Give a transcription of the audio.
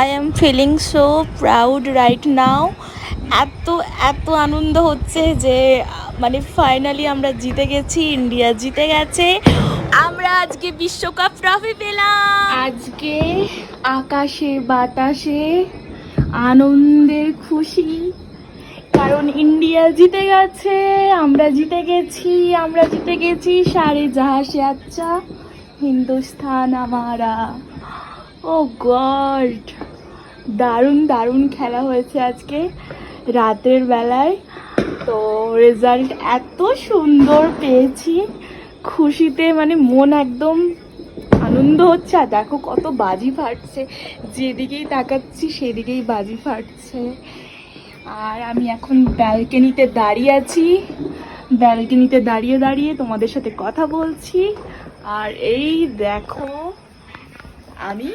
I am feeling so proud right now. এত এত আনন্দ হচ্ছে যে মানে ফাইনালি আমরা জিতে গেছি, ইন্ডিয়া জিতে গেছে। আমরা আজকে বিশ্বকাপ ট্রফি পেলাম। আজকে আকাশে বাতাসে আনন্দের খুশি, কারণ ইন্ডিয়া জিতে গেছে, আমরা জিতে গেছি, আমরা জিতে গেছি। সারে জাহাঁ সে আচ্ছা হিন্দুস্তান আমারা। ও গড, দারুণ দারুণ খেলা হয়েছে আজকে রাতের বেলায়। তো রেজাল্ট এত সুন্দর পেয়েছি, খুশিতে মানে মন একদম আনন্দ হচ্ছে। আর দেখো কত বাজি ফাটছে, যেদিকেই তাকাচ্ছি সেদিকেই বাজি ফাটছে। আর আমি এখন ব্যালকনিতে দাঁড়িয়ে আছি, ব্যালকনিতে দাঁড়িয়ে দাঁড়িয়ে তোমাদের সাথে কথা বলছি। আর এই দেখো আমি